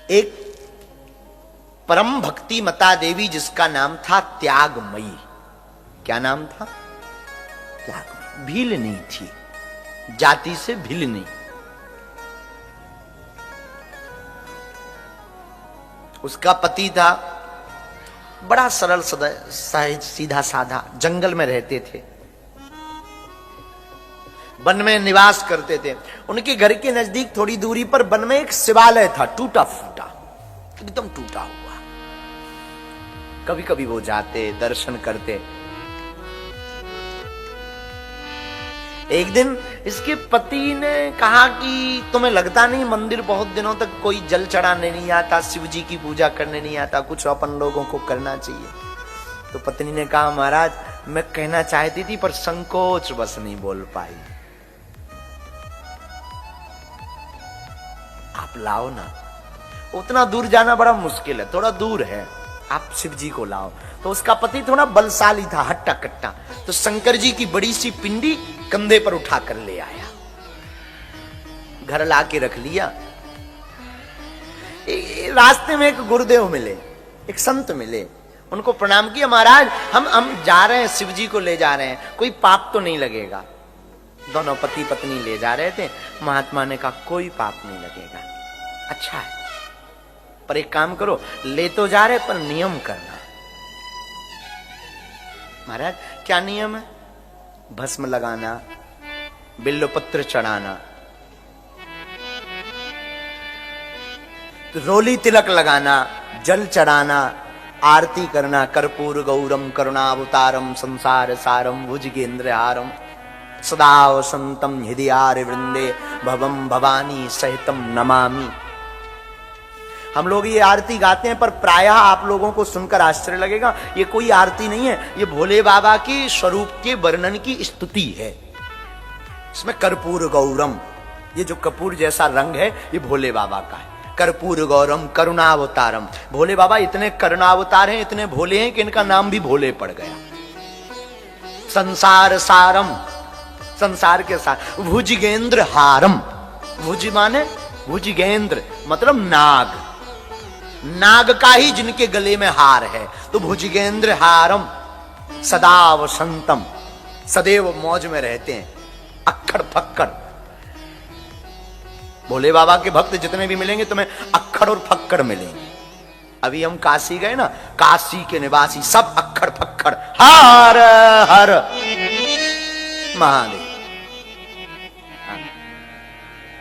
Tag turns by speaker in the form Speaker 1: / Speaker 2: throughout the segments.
Speaker 1: एक परम भक्ति मता देवी जिसका नाम था त्यागमयी। क्या नाम था? त्यागमयी। भील नहीं थी, जाति से भील नहीं। उसका पति था बड़ा सरल सहज सीधा साधा, जंगल में रहते थे, वन में निवास करते थे। उनके घर के नजदीक थोड़ी दूरी पर वन में एक शिवालय था, टूटा फूटा, एकदम टूटा हुआ। कभी कभी वो जाते, दर्शन करते। एक दिन इसके पति ने कहा कि तुम्हें लगता नहीं मंदिर बहुत दिनों तक कोई जल चढ़ाने नहीं आता, शिव जी की पूजा करने नहीं आता, कुछ अपन लोगों को करना चाहिए। तो पत्नी ने कहा महाराज मैं कहना चाहती थी पर संकोच बस नहीं बोल पाई। आप लाओ ना, उतना दूर जाना बड़ा मुश्किल है, थोड़ा दूर है, आप शिव जी को लाओ। तो उसका पति थोड़ा बलशाली था, हट्टा कट्टा, तो शंकर जी की बड़ी सी पिंडी कंधे पर उठा कर ले आया, घर लाके रख लिया। रास्ते में एक गुरुदेव मिले, एक संत मिले, उनको प्रणाम किया, महाराज हम जा रहे हैं, शिव जी को ले जा रहे हैं, कोई पाप तो नहीं लगेगा। दोनों पति पत्नी ले जा रहे थे। महात्मा ने कहा कोई पाप नहीं लगेगा, अच्छा है, पर एक काम करो, ले तो जा रहे पर नियम करना। महाराज क्या नियम है? भस्म लगाना, बिल्वपत्र चढ़ाना, रोली तिलक लगाना, जल चढ़ाना, आरती करना, कर्पूर गौरम करुणावतारम संसार सारम भुजगेंद्र हारम सदा वसंतम हृदयार वृंदे भवम भवानी सहितम नमामि। हम लोग ये आरती गाते हैं पर प्रायः आप लोगों को सुनकर आश्चर्य लगेगा, ये कोई आरती नहीं है, ये भोले बाबा के स्वरूप के वर्णन की स्तुति है। इसमें कर्पूर गौरम, ये जो कपूर जैसा रंग है ये भोले बाबा का है। कर्पूर गौरम करुणावतारम, भोले बाबा इतने करुणावतार हैं, इतने भोले हैं कि इनका नाम भी भोले पड़ गया। संसार सारम, संसार के सार, भुजगेंद्र हारम, भुज माने भुजगेंद्र मतलब नाग, नाग का ही जिनके गले में हार है, तो भुजगेंद्र हारम सदा वसंतम, सदैव मौज में रहते हैं, अक्खड़ फक्कड़। भोले बाबा के भक्त जितने भी मिलेंगे तुम्हें अक्खड़ और फक्कड़ मिलेंगे। अभी हम काशी गए ना, काशी के निवासी सब अक्खड़ फक्कड़, हर हर महादेव।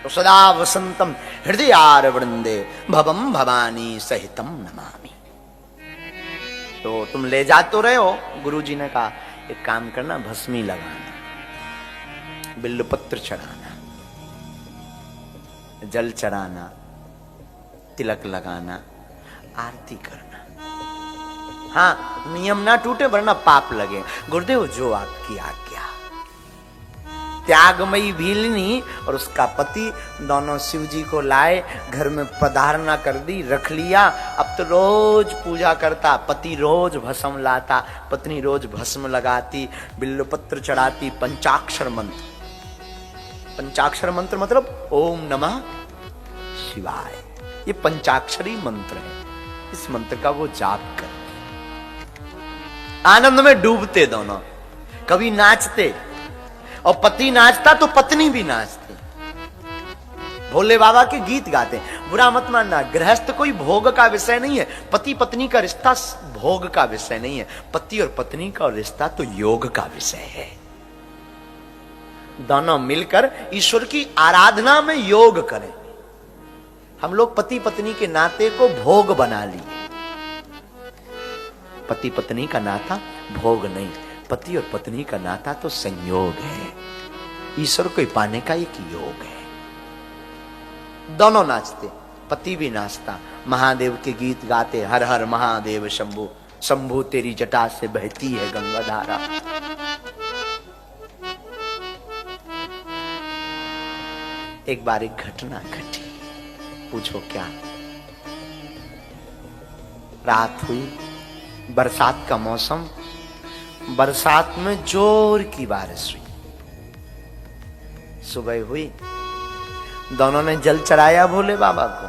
Speaker 1: तो सदा वसंतम हृदयार वृंदे भवम भवानी सहितम नमामि। तो तुम ले जा तो रहे हो, गुरुजी ने कहा एक काम करना, भस्मी लगाना, बिल्वपत्र चढ़ाना, जल चढ़ाना, तिलक लगाना, आरती करना। हाँ नियम ना टूटे वरना पाप लगे। गुरुदेव जो आपकी आज्ञा। त्यागमयी भीलनी और उसका पति दोनों शिव जी को लाए, घर में पधारना कर दी, रख लिया। अब तो रोज पूजा करता, पति रोज भस्म लाता, पत्नी रोज भस्म लगाती, बिल्वपत्र चढ़ाती, पंचाक्षर मंत्र, पंचाक्षर मंत्र मतलब ओम नमः शिवाय, ये पंचाक्षरी मंत्र है। इस मंत्र का वो जाप करते, आनंद में डूबते दोनों, कभी नाचते, और पति नाचता तो पत्नी भी नाचती, भोले बाबा के गीत गाते। बुरा मत मानना, गृहस्थ कोई भोग का विषय नहीं है, पति पत्नी का रिश्ता भोग का विषय नहीं है, पति और पत्नी का रिश्ता तो योग का विषय है। दोनों मिलकर ईश्वर की आराधना में योग करें। हम लोग पति पत्नी के नाते को भोग बना लिए। पति पत्नी का नाता भोग नहीं, पति और पत्नी का नाता तो संयोग है, ईश्वर को पाने का एक योग है। दोनों नाचते, पति भी नाचता, महादेव के गीत गाते, हर हर महादेव शंभु, शंभु तेरी जटा से बहती है गंगा धारा। एक बार एक घटना घटी, पूछो क्या। रात हुई, बरसात का मौसम, बरसात में जोर की बारिश हुई। सुबह हुई, दोनों ने जल चढ़ाया भोले बाबा को,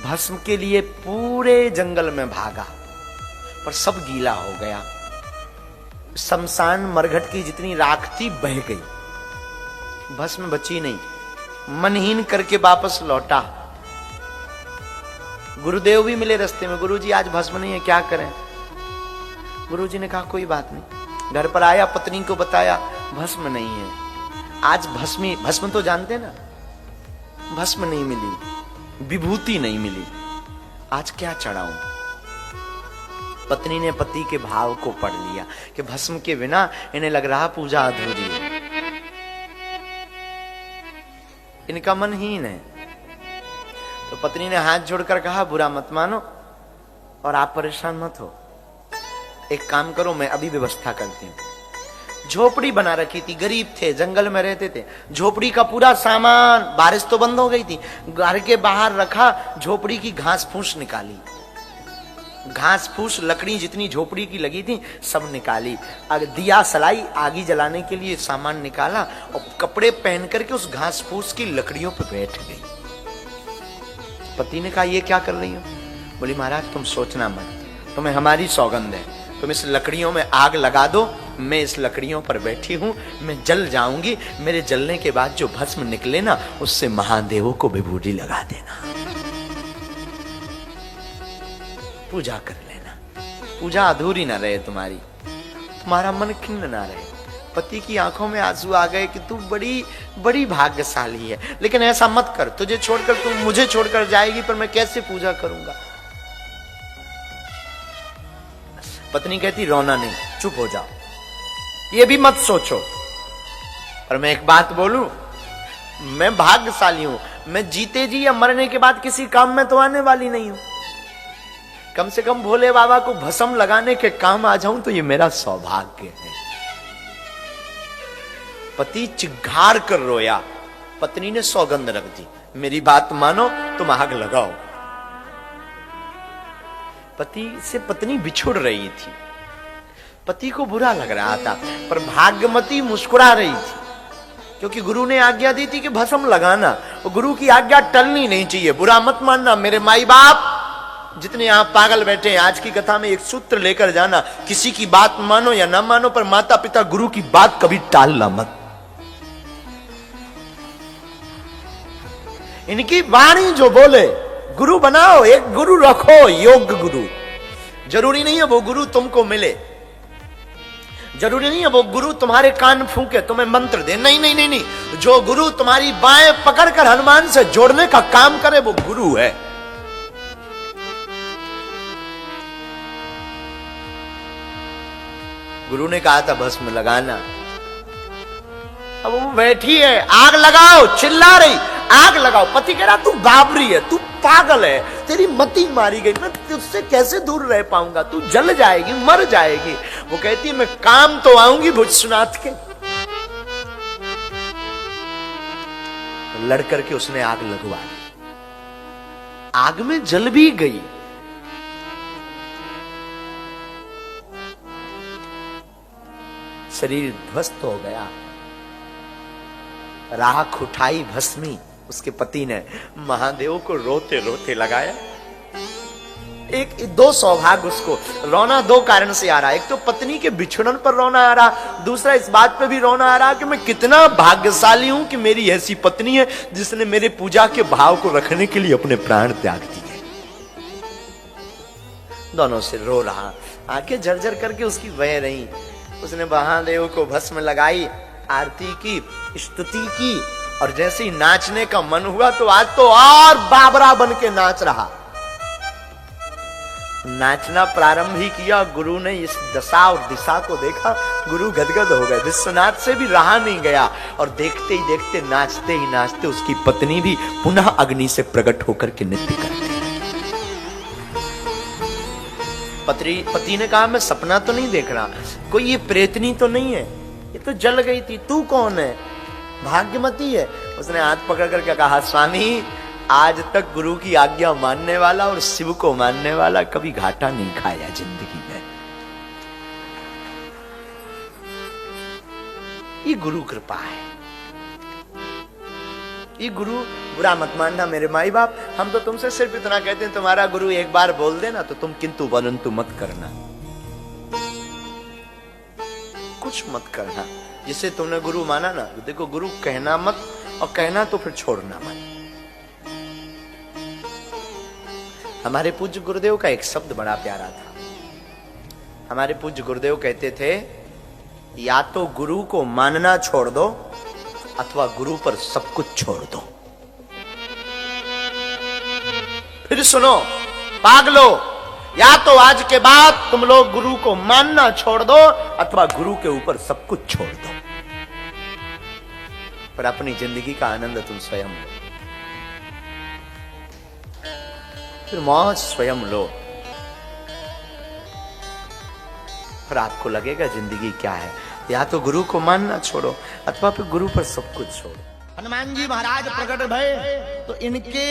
Speaker 1: भस्म के लिए पूरे जंगल में भागा, पर सब गीला हो गया। शमशान मरघट की जितनी राख थी बह गई, भस्म बची नहीं। मनहीन करके वापस लौटा। गुरुदेव भी मिले रास्ते में, गुरुजी आज भस्म नहीं है, क्या करें? गुरुजी ने कहा कोई बात नहीं। घर पर आया, पत्नी को बताया, भस्म नहीं है आज। भस्म तो जानते ना, भस्म नहीं मिली, विभूति नहीं मिली, आज क्या चढ़ाऊं? पत्नी ने पति के भाव को पढ़ लिया कि भस्म के बिना इन्हें लग रहा पूजा अधूरी है, इनका मन हीन है। तो पत्नी ने हाथ जोड़कर कहा बुरा मत मानो और आप परेशान मत हो, एक काम करो, मैं अभी व्यवस्था करती हूं। झोपड़ी बना रखी थी, गरीब थे, जंगल में रहते थे। झोपड़ी का पूरा सामान, बारिश तो बंद हो गई थी, घर के बाहर रखा, झोपड़ी की घास फूस निकाली, घास फूस लकड़ी जितनी झोपड़ी की लगी थी सब निकाली, दिया सलाई, आगी जलाने के लिए सामान निकाला और कपड़े पहन करके उस घास फूस की लकड़ियों पर बैठ गई। पति ने कहा ये क्या कर रही हो? बोली महाराज तुम सोचना मत, तुम्हें हमारी सौगंध है, तुम इस लकड़ियों में आग लगा दो, मैं इस लकड़ियों पर बैठी हूं, मैं जल जाऊंगी, मेरे जलने के बाद जो भस्म निकले ना उससे महादेवों को विभूति लगा देना, पूजा कर लेना, पूजा अधूरी ना रहे तुम्हारी, तुम्हारा मन खिन्न ना रहे। पति की आंखों में आंसू आ गए कि तू बड़ी बड़ी भाग्यशाली है, लेकिन ऐसा मत कर, तुझे छोड़कर तू मुझे छोड़कर जाएगी, पर मैं कैसे पूजा करूंगा? पत्नी कहती रोना नहीं, चुप हो जाओ, ये भी मत सोचो। पर मैं एक बात बोलूं, मैं भाग्यशाली हूं, मैं जीते जी या मरने के बाद किसी काम में तो आने वाली नहीं हूं, कम से कम भोले बाबा को भस्म लगाने के काम आ जाऊं तो ये मेरा सौभाग्य है। पति चिघाड़ कर रोया, पत्नी ने सौगंध रख दी, मेरी बात मानो तुम आग लगाओ। पति से पत्नी बिछुड़ रही थी, पति को बुरा लग रहा था, पर भाग्यमती मुस्कुरा रही थी, क्योंकि गुरु ने आज्ञा दी थी कि भस्म लगाना, और गुरु की आज्ञा टलनी नहीं चाहिए। बुरा मत मानना मेरे माई बाप जितने यहां पागल बैठे हैं, आज की कथा में एक सूत्र लेकर जाना, किसी की बात मानो या ना मानो, पर माता पिता गुरु की बात कभी टालना मत। इनकी वाणी जो बोले गुरु बनाओ, एक गुरु रखो, योग्य गुरु। जरूरी नहीं है वो गुरु तुमको मिले, जरूरी नहीं है वो गुरु तुम्हारे कान फूंके, तुम्हें मंत्र दे, नहीं नहीं नहीं नहीं, जो गुरु तुम्हारी बाएं पकड़कर हनुमान से जोड़ने का काम करे वो गुरु है। गुरु ने कहा था भस्म लगाना, अब वो बैठी है, आग लगाओ, चिल्ला रही, आग लगाओ। पति कह रहा तू बाबरी है, तू पागल है, तेरी मति मारी गई, मैं तुझसे कैसे दूर रह पाऊंगा, तू जल जाएगी, मर जाएगी। वो कहती है मैं काम तो आऊंगी भुजनाथ के। लड़ करके उसने आग लगवा दी, आग में जल भी गई। शरीर ध्वस्त हो गया, राख उठाई भस्मी, उसके पति ने महादेव को रोते रोते लगाया। एक दो सौभाग्य उसको रोना दो कारण से आ रहा है, एक तो पत्नी के बिछुड़न पर रोना आ रहा, दूसरा इस बात पे भी रोना आ रहा कि मैं कितना भाग्यशाली हूं कि मेरी ऐसी पत्नी है जिसने मेरे पूजा के भाव को रखने के लिए अपने प्राण त्याग दिए। दोनों से रो रहा, आंखें झरझर करके उसकी बह रही। उसने महादेव को भस्म लगाई, आरती की, स्तुति की, और जैसे ही नाचने का मन हुआ तो आज तो और बाबरा बन के नाच रहा। नाचना प्रारंभ ही किया, गुरु ने इस दशा और दिशा को देखा, गुरु गदगद हो गए, विश्वनाथ से भी रहा नहीं गया, और देखते ही देखते, नाचते ही नाचते उसकी पत्नी भी पुनः अग्नि से प्रकट होकर के नृत्य करती। पति ने कहा मैं सपना तो नहीं देख रहा, कोई ये प्रेतनी तो नहीं है, ये तो जल गई थी, तू कौन है? भाग्यमती है। उसने हाथ पकड़ करके कहा स्वामी आज तक गुरु की आज्ञा मानने वाला और शिव को मानने वाला कभी घाटा नहीं खाया जिंदगी में, ये गुरु कृपा है। ये गुरु बुरा मत मानना मेरे माई बाप, हम तो तुमसे सिर्फ इतना कहते हैं, तुम्हारा गुरु एक बार बोल देना तो तुम किंतु परंतु मत करना, कुछ मत करना। जिसे तुमने गुरु माना ना, देखो गुरु कहना मत, और कहना तो फिर छोड़ना मत। हमारे पूज्य गुरुदेव का एक शब्द बड़ा प्यारा था। हमारे पूज्य गुरुदेव कहते थे, या तो गुरु को मानना छोड़ दो अथवा गुरु पर सब कुछ छोड़ दो। फिर सुनो पागलो, या तो आज के बाद तुम लोग गुरु को मानना छोड़ दो अथवा गुरु के ऊपर सब कुछ छोड़ दो, पर अपनी जिंदगी का आनंद तुम स्वयं लो, फिर मौज स्वयं लो, फिर आपको लगेगा जिंदगी क्या है। या तो गुरु को मानना छोड़ो अथवा फिर गुरु पर सब कुछ छोड़ो।
Speaker 2: हनुमान जी महाराज प्रकट भय तो इनके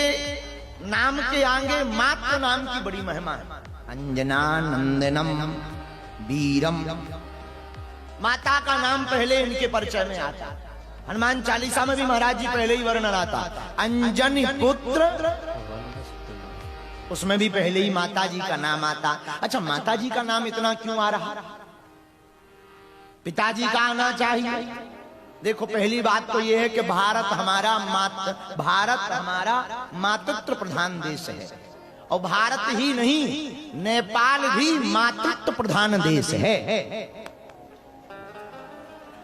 Speaker 2: नाम के आगे मात्र नाम की बड़ी महिमा है। अंजना नंदनम वीरम, माता का नाम पहले इनके परिचय में आता। हनुमान चालीसा में भी महाराज जी पहले ही वर्णन आता, अंजनी पुत्र, उसमें भी पहले ही माता जी का नाम आता। अच्छा, माता जी का नाम इतना क्यों आ रहा? पिताजी का आना चाहिए। देखो पहली बात तो यह है कि भारत हमारा मातृत्व प्रधान देश है, और भारत ही नहीं नेपाल भी मातृत्व प्रधान देश है।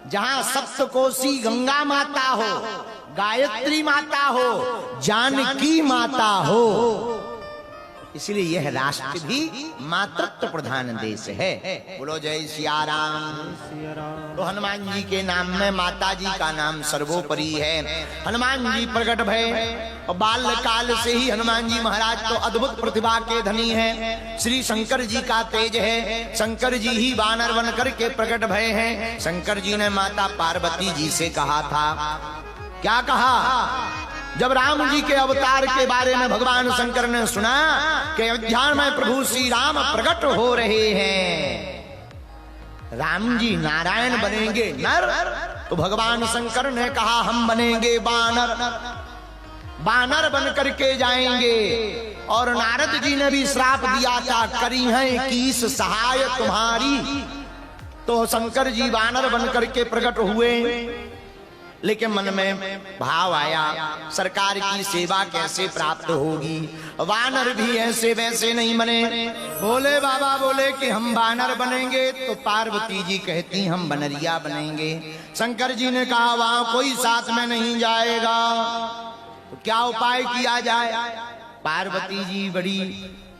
Speaker 2: जहां सप्तकोशी गंगा माता हो, गायत्री माता हो, जानकी माता हो, इसलिए यह राष्ट्र भी मातृत्व प्रधान देश है। बोलो जय सिया राम। तो हनुमान जी के नाम में माता जी का नाम सर्वोपरि है। हनुमान जी प्रकट भय, और बाल्यकाल से ही हनुमान जी महाराज तो अद्भुत प्रतिभा के धनी हैं। श्री शंकर जी का तेज है, शंकर जी ही वानर बन करके प्रकट भय हैं। शंकर जी ने माता पार्वती जी से कहा था, क्या कहा? जब राम जी के अवतार के बारे में भगवान शंकर ने सुना कि अयोध्या में प्रभु श्री राम प्रकट हो रहे हैं, राम जी नारायण बनेंगे नर, तो भगवान शंकर ने कहा हम बनेंगे बानर, बानर बन करके जाएंगे। और नारद जी ने भी श्राप दिया था, करी है कीस सहाय तुम्हारी, तो शंकर जी वानर बन करके प्रकट हुए। लेकिन मन में भाव आया, सरकार की सेवा कैसे प्राप्त होगी? वानर भी ऐसे वैसे नहीं बने। बोले बाबा बोले कि हम वानर बनेंगे, तो पार्वती जी कहती हम बनरिया बनेंगे। शंकर जी ने कहा वहां कोई साथ में नहीं जाएगा, तो क्या उपाय किया जाए? पार्वती जी बड़ी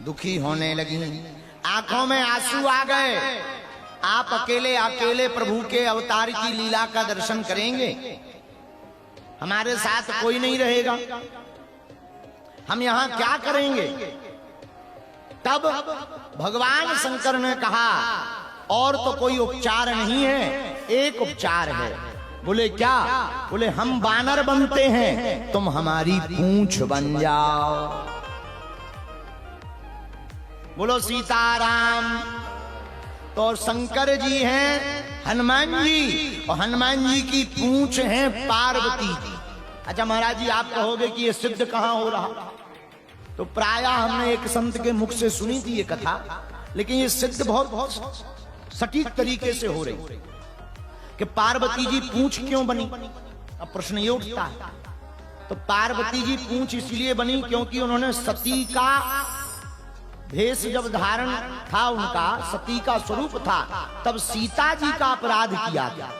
Speaker 2: दुखी होने लगी, आंखों में आंसू आ गए। आप अकेले अकेले प्रभु के अवतार की लीला का दर्शन करेंगे, हमारे साथ कोई नहीं रहेगा, हम यहां क्या करेंगे? तब भगवान शंकर ने कहा और तो कोई उपचार नहीं है, एक उपचार है। बोले क्या? बोले हम बानर बनते हैं, तुम हमारी पूंछ बन जाओ। बोलो सीताराम। तो शंकर जी हैं हनुमान जी, और हनुमान जी की पूंछ है पार्वती जी। अच्छा महाराज जी, आप कहोगे कि ये सिद्ध कहां हो रहा? तो प्रायः हमने एक संत के मुख से सुनी थी ये कथा, लेकिन ये सिद्ध बहुत सटीक तरीके से हो रही कि पार्वती जी पूंछ क्यों बनी। अब प्रश्न ये उठता है, तो पार्वती जी पूंछ इसलिए बनी क्योंकि उन्होंने सती का भेष जब धारण था, उनका सती का स्वरूप था, तब सीता जी का अपराध किया था।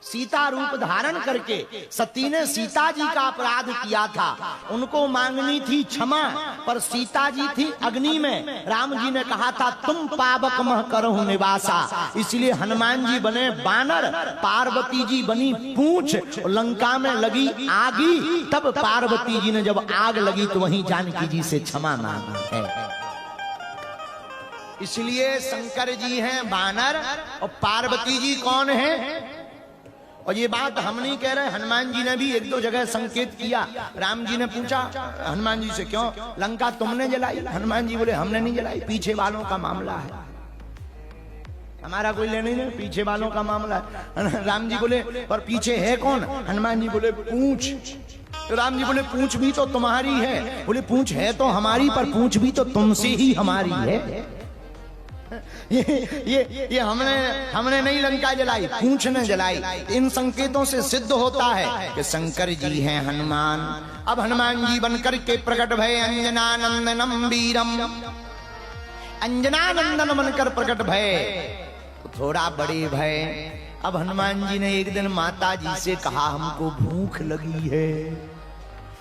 Speaker 2: सीता रूप धारण करके सती ने सीता जी का अपराध किया था, उनको मांगनी थी क्षमा, पर सीता जी थी अग्नि में। राम जी ने कहा था तुम पावक मह करहु निवासा, इसलिए हनुमान जी बने बानर, पार्वती जी बनी पूंछ। लंका में लगी आगी, तब पार्वती जी ने जब आग लगी तो वहीं जानकी जी से क्षमा मांगी है। इसलिए शंकर जी हैं बानर और पार्वती जी कौन है? और ये बात हम नहीं कह रहे, हनुमान जी ने भी एक दो जगह संकेत किया। राम जी ने पूछा हनुमान जी से, क्यों लंका तुमने जलाई? हनुमान जी बोले हमने नहीं जलाई, पीछे वालों का मामला है, हमारा कोई लेने नहीं, पीछे वालों का मामला है। राम जी बोले पर पीछे है कौन? हनुमान जी बोले पूंछ। तो राम जी बोले पूंछ भी तो तुम्हारी है। बोले पूंछ है तो हमारी, पर पूंछ भी तो तुमसे ही हमारी है। ये हमने नहीं लंका जलाई, पूंछ ने जलाई। इन संकेतों से सिद्ध होता है कि शंकर जी हैं हनुमान। अब हनुमान जी बनकर के प्रकट भय अंजनानंदनम वीरम, अंजनानंदन बनकर प्रकट भय तो थोड़ा बड़े भय। अब हनुमान जी ने एक दिन माता जी से कहा हमको भूख लगी है।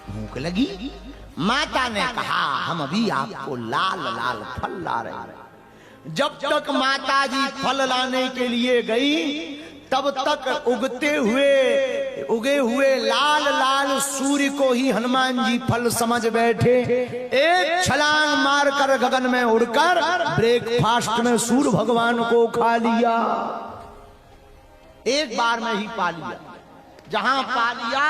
Speaker 2: भूख लगी? माता ने कहा हम अभी आपको लाल लाल फल ला रहे हैं। जब तक माता जी फल लाने के लिए गई तब तक उगे हुए लाल लाल सूर्य को ही हनुमान जी फल समझ बैठे। एक छलांग मारकर गगन में उड़कर ब्रेकफास्ट में सूर्य भगवान को खा लिया। एक बार में ही पा लिया। जहां पा लिया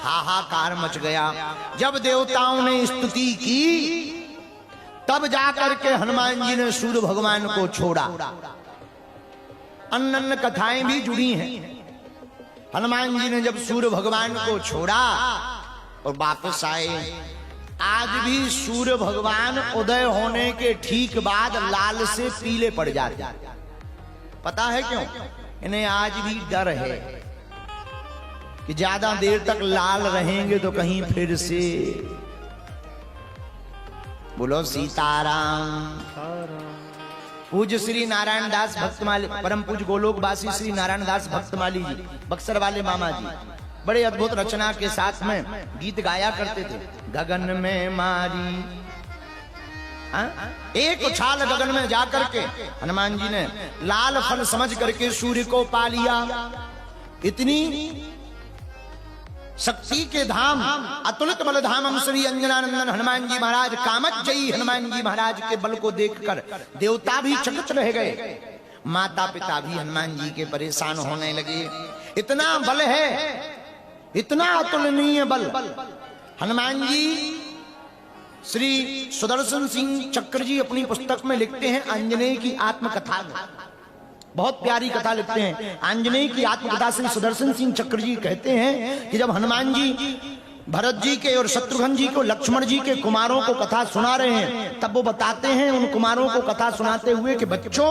Speaker 2: हाहाकार मच गया। जब देवताओं ने स्तुति की तब जाकर के हनुमान जी ने सूर्य भगवान को छोड़ा। अन्य कथाएं भी जुड़ी हैं। हनुमान जी ने जब सूर्य भगवान को छोड़ा और वापस आए, आज भी सूर्य भगवान उदय होने के ठीक बाद लाल से पीले पड़ जाते। पता है क्यों? इन्हें आज भी डर है कि ज्यादा देर तक लाल रहेंगे तो कहीं फिर से। बोलो सीताराम। पूज्य श्री नारायण दास भक्तमाली, परम पूज्य गोलोकवासी श्री नारायण दास भक्तमाली जी, बक्सर वाले मामा जी, बड़े अद्भुत रचना के साथ में गीत गाया करते थे। गगन में मारी, एक उछाल गगन में जाकर के हनुमान जी ने लाल फल समझ करके सूर्य को पा लिया। इतनी शक्ति के धाम, अतुलित बल धाम श्री अंजनानंदन हनुमान जी महाराज, कामतजयी हनुमान जी महाराज के बल को देखकर देवता भी चकित रह गए। माता पिता भी हनुमान जी के परेशान होने लगे। इतना बल है, इतना अतुलनीय बल। हनुमान जी श्री सुदर्शन सिंह चक्र जी अपनी पुस्तक में लिखते हैं आंजनेय की आत्मकथा में, बहुत प्यारी कथा लिखते हैं। आंजनेय की आत्मकथा श्री सुदर्शन सिंह चक्र जी कहते हैं कि जब हनुमान जी भरत जी के और शत्रुघ्न जी को, लक्ष्मण जी के कुमारों को कथा सुना रहे हैं, तब वो बताते हैं उन कुमारों को कथा सुनाते हुए कि बच्चों,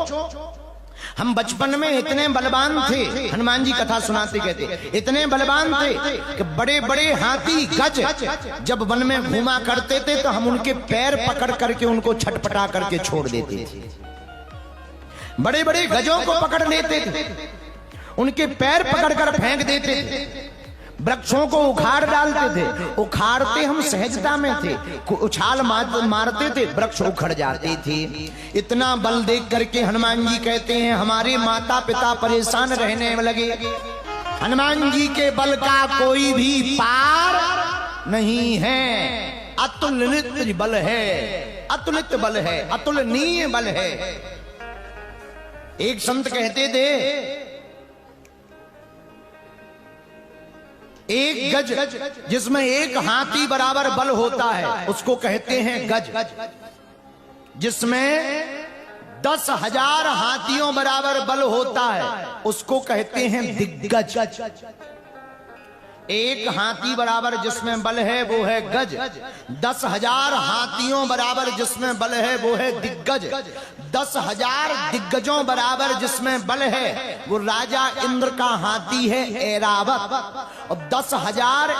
Speaker 2: हम बचपन में इतने बलवान थे। हनुमान जी कथा सुनाते कहते इतने बलवान थे कि बड़े बड़े हाथी गज जब वन में घूमा करते थे तो हम उनके पैर पकड़ करके उनको छटपटा करके छोड़ देते थे। बड़े बड़े गजों को पकड़ लेते थे, उनके पैर पकड़कर फेंक देते थे। वृक्षों को उखाड़ डालते थे, उखाड़ते हम सहजता में थे, उछाल मारते थे, वृक्ष उखड़ जाते थे। इतना बल देख करके हनुमान जी कहते हैं हमारे माता पिता परेशान रहने लगे। हनुमान जी के बल का कोई भी पार नहीं है। अतुलित बल है, अतुलित बल है, अतुलनीय बल है। एक संत कहते थे एक गज जिसमें एक हाथी बराबर बल होता है उसको कहते हैं गज। जिसमें 10,000 हाथियों बराबर बल होता है उसको कहते हैं दिग्गज। एक हाथी बराबर जिसमें बल है वो है गज। 10,000 हाथियों बराबर जिसमें बल है वो है दिग्गज। 10,000 दिग्गजों बराबर जिसमें बल है वो राजा इंद्र का हाथी है ऐरावत। और 10,000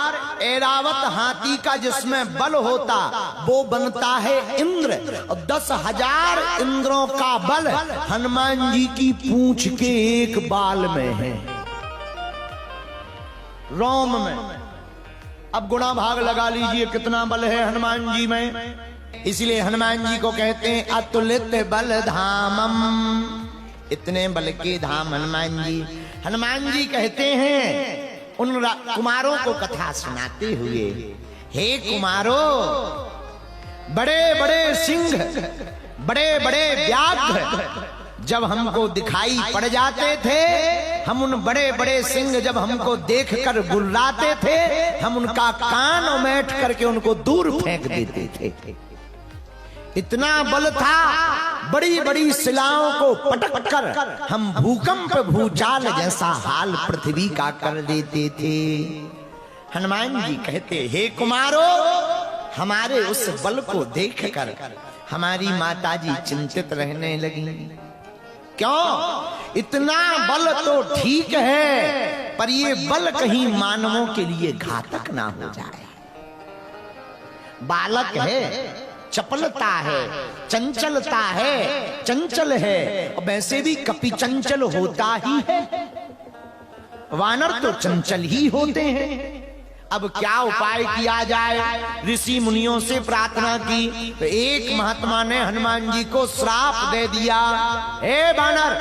Speaker 2: ऐरावत हाथी का जिसमें बल होता वो बनता है इंद्र। और 10,000 इंद्रों का बल हनुमान जी की पूंछ के एक बाल में है, रोम में। अब गुणा भाग लगा लीजिए कितना बल है हनुमान जी में। इसलिए हनुमान जी को कहते हैं अतुलित बल धामम, इतने बल के धाम हनुमान जी। हनुमान जी कहते हैं उन कुमारों को कथा सुनाते हुए, हे कुमारों, बड़े बड़े सिंह, बड़े बड़े व्याघ्र जब हमको दिखाई पड़ जाते थे, हम उन बड़े बड़े सिंह जब हमको देखकर गुर्राते थे, हम उनका कान उमेट करके उनको दूर फेंक देते थे। इतना बल था, बड़ी बड़ी शिलाओं को पटक कर हम भूकंप भूचाल जैसा हाल पृथ्वी का कर देते थे। हनुमान जी कहते, हे कुमारो, हमारे उस बल को देखकर हमारी माताजी चिंतित रहने लगी। क्यों? इतना बल तो ठीक है, पर ये बल कहीं मानवों के लिए घातक ना हो जाए। बालक है, चपलता है, चंचलता है, चंचल है, और वैसे भी कपि चंचल होता ही है। वानर तो चंचल ही होते हैं। अब क्या उपाय किया जाए? ऋषि मुनियों से प्रार्थना की तो एक महात्मा ने हनुमान जी को श्राप दे दिया। हे वानर,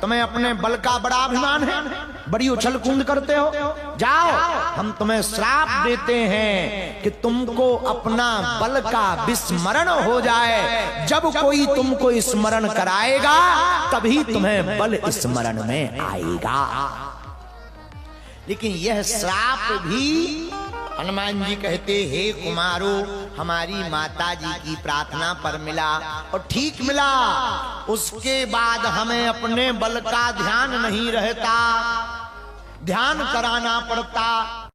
Speaker 2: तुम्हें अपने बल का बड़ा अभिमान है, बड़ी उछल कूद करते हो, जाओ हम तुम्हें श्राप देते हैं कि तुमको अपना बल का विस्मरण हो जाए। जब कोई तुमको स्मरण कराएगा तभी तुम्हें बल स्मरण में आएगा। लेकिन यह श्राप भी हनुमान जी कहते, हे कुमारो, हमारी माता जी की प्रार्थना पर मिला और ठीक मिला। उसके बाद हमें अपने बल का ध्यान नहीं रहता, ध्यान कराना पड़ता।